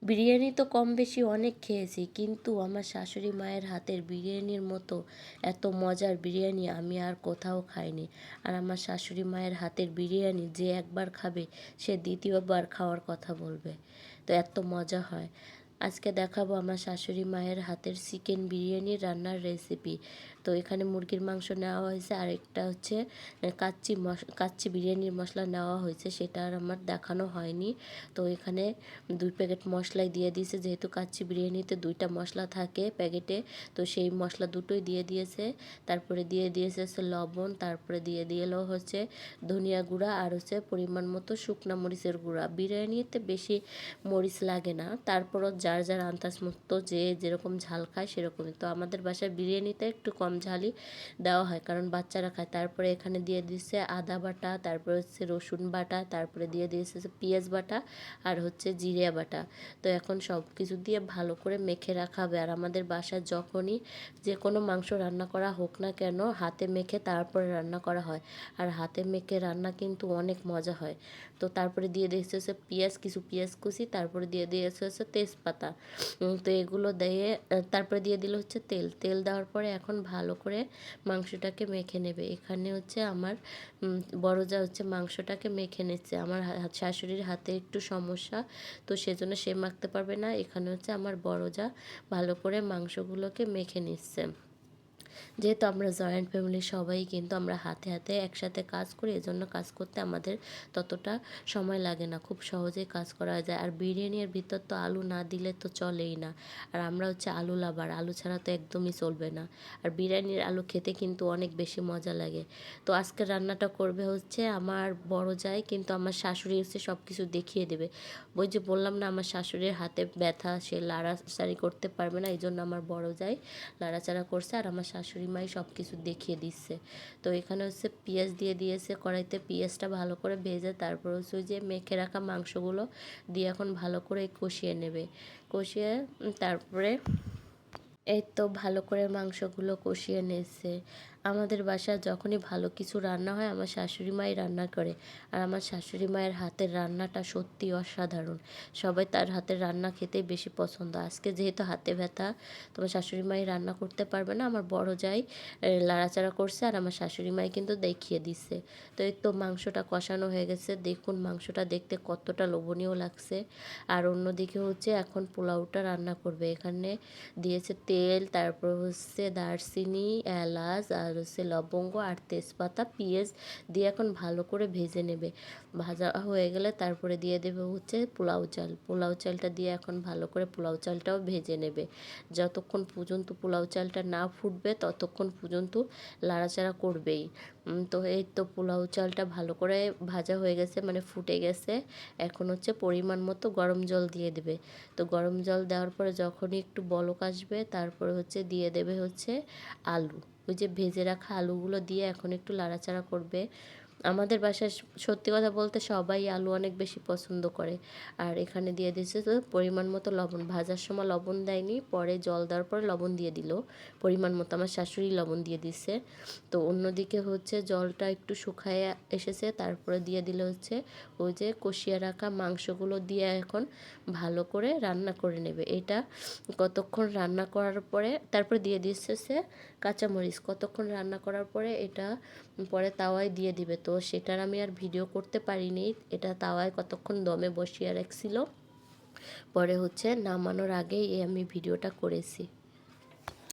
বিরিয়ানি তো কম বেশি অনেক খেয়েছি, কিন্তু আমার শাশুড়ি মায়ের হাতের বিরিয়ানির মতো এত মজার বিরিয়ানি আমি আর কোথাও খাইনি। আর আমার শাশুড়ি মায়ের হাতের বিরিয়ানি যে একবার খাবে সে দ্বিতীয়বার খাওয়ার কথা বলবে, তো এত মজা হয়। আজকে দেখাবো আমার শাশুড়ি মায়ের হাতের চিকেন বিরিয়ানি রান্নার রেসিপি। তো এখানে মুরগির মাংস নেওয়া হয়েছে, আর একটা হচ্ছে কাচ্চি বিরিয়ানির মশলা নেওয়া হয়েছে, সেটা আর আমার দেখানো হয়নি। তো এখানে 2 প্যাকেট মশলাই দিয়ে দিয়েছে, যেহেতু কাচ্চি বিরিয়ানিতে 2টা মশলা থাকে প্যাকেটে, তো সেই মশলা দুটোই দিয়ে দিয়েছে। তারপরে দিয়ে দিয়েছে হচ্ছে লবণ, তারপরে দিয়ে দিয়েও হচ্ছে ধনিয়া গুঁড়া, আর হচ্ছে পরিমাণ মতো শুকনা মরিচের গুঁড়া। বিরিয়ানিতে বেশি মরিচ লাগে না, তারপরও যার যার আন্দাজ মতো যে যেরকম ঝাল খায় সেরকমই। তো আমাদের বাসায় বিরিয়ানিতে একটু কম ঝালই দেওয়া হয়, কারণ বাচ্চারা খায়। তারপরে এখানে দিয়ে দিচ্ছে আদা বাটা, তারপরে হচ্ছে রসুন বাটা, তারপরে দিয়ে দিয়েছে পেঁয়াজ বাটা, আর হচ্ছে জিরে বাটা। তো এখন সব কিছু দিয়ে ভালো করে মেখে রাখা হবে। আর আমাদের বাসায় যখনই যে কোনো মাংস রান্না করা হোক না কেন, হাতে মেখে তারপরে রান্না করা হয়। আর হাতে মেখে রান্না কিন্তু অনেক মজা হয়। তো তারপরে দিয়ে দিয়েছে হচ্ছে পেঁয়াজ, কিছু পেঁয়াজ কুচি, তারপরে দিয়ে দিয়েছে হচ্ছে তেজপাতা। তো এগুলো দিয়ে তারপরে দিয়ে দিল হচ্ছে তেল। তেল দেওয়ার পরে এখন ভালো করে মাংসটাকে মেখে নেবে। এখানে হচ্ছে আমার বড় যা হচ্ছে মাংসটাকে মেখে নিচ্ছে। আমার শাশুড়ির হাতে একটু সমস্যা, তো সেজন্য সে মাখতে পারবে না। এখানে হচ্ছে আমার বড় যা ভালো করে মাংসগুলোকে মেখে নিচ্ছে। যেহেতু আমরা জয়েন্ট ফ্যামিলি সবাই কিন্তু আমরা হাতে হাতে একসাথে কাজ করি, এজন্য কাজ করতে আমাদের ততটা সময় লাগে না, খুব সহজেই কাজ করা যায়। আর বিরিয়ানির ভিতর তো আলু না দিলে তো চলেই না। আর আমরা হচ্ছে আলু লাভার, আলু ছাড়া তো একদমই চলবে না। আর বিরিয়ানির আলু খেতে কিন্তু অনেক বেশি মজা লাগে। তো আজকে রান্নাটা করবে হচ্ছে আমার বড় জায়, কিন্তু আমার শাশুড়ি হচ্ছে সব কিছু দেখিয়ে দেবে। ওই যে বললাম না, আমার শাশুড়ির হাতে ব্যথা, সে লাড়াচাড়ি করতে পারবে না, এই জন্য আমার বড় জায় লাড়াচাড়া করছে, আর আমার শাশুড়ি মাই সব কিছু দেখিয়ে দিচ্ছে। তো এখানে হচ্ছে পেঁয়াজ দিয়ে দিয়েছে কড়াইতে, পেঁয়াজটা ভালো করে ভেজে তারপর হচ্ছে ওই যে মেখে রাখা মাংসগুলো দিয়ে এখন ভালো করে কষিয়ে নেবে। কষিয়ে তারপরে এই তো ভালো করে মাংসগুলো কষিয়ে নিয়েছে। আমাদের বাসায় যখনই ভালো কিছু রান্না হয় আমার শাশুড়ি মাই রান্না করে। আর আমার শাশুড়ি মায়ের হাতের রান্নাটা সত্যি অসাধারণ। সবাই তার হাতের রান্না খেতেই বেশি পছন্দ। আজকে যেহেতু হাতে ব্যথা, তোমার শাশুড়ি মাই রান্না করতে পারবে না, আমার বড় যাই লাড়াচাড়া করছে, আর আমার শাশুড়ি মাই কিন্তু দেখিয়ে দিচ্ছে। তো এই তো মাংসটা কষানো হয়ে গেছে, দেখুন মাংসটা দেখতে কতটা লোভনীয় লাগছে। আর অন্যদিকে হচ্ছে এখন পোলাওটা রান্না করবে। এখানে দিয়েছে তেল, তারপর হচ্ছে দারচিনি, এলাচ, আর হচ্ছে লবঙ্গ, আর তেজপাতা, পেঁয়াজ দিয়ে এখন ভালো করে ভেজে নেবে। ভাজা হয়ে গেলে তারপরে দিয়ে দেবে হচ্ছে পোলাও চাল। পোলাও চালটা দিয়ে এখন ভালো করে পোলাও চালটাও ভেজে নেবে। যতক্ষণ পর্যন্ত পোলাও চালটা না ফুটবে ততক্ষণ পর্যন্ত লাড়াচাড়া করবেই। তো এই তো পোলাও চালটা ভালো করে ভাজা হয়ে গেছে, মানে ফুটে গেছে। এখন হচ্ছে পরিমাণ মতো গরম জল দিয়ে দেবে। তো গরম জল দেওয়ার পরে যখনই একটু বলক আসবে তারপরে হচ্ছে দিয়ে দেবে হচ্ছে আলু। ওই যে ভেজে রাখা আলুগুলো দিয়ে এখন একটু লাড়াচাড়া করবে। আমাদের বাসায় সত্যি কথা বলতে সবাই আলু অনেক বেশি পছন্দ করে। আর এখানে দিয়ে দিয়েছে তো পরিমাণ মতো লবণ। ভাজার সময় লবণ দেয়নি, পরে জল দেওয়ার পরে লবণ দিয়ে দিল পরিমাণ মতো। আমার শাশুড়ি লবণ দিয়ে দিচ্ছে। তো অন্যদিকে হচ্ছে জলটা একটু শুকায় এসেছে, তারপরে দিয়ে দিলে হচ্ছে ওই যে কষিয়ে রাখা মাংসগুলো দিয়ে এখন ভালো করে রান্না করে নেবে। এটা কতক্ষণ রান্না করার পরে তারপরে দিয়ে দিচ্ছে কাঁচামরিচ। কতক্ষণ রান্না করার পরে এটা পরে তাওয়ায় দিয়ে দিবে। তো সেটার আমি আর ভিডিও করতে পারিনি, এটা তাওয়ায় কতক্ষণ দমে বসিয়ে রাখছিল, পরে হচ্ছে নামানোর আগেই আমি ভিডিওটা করেছি।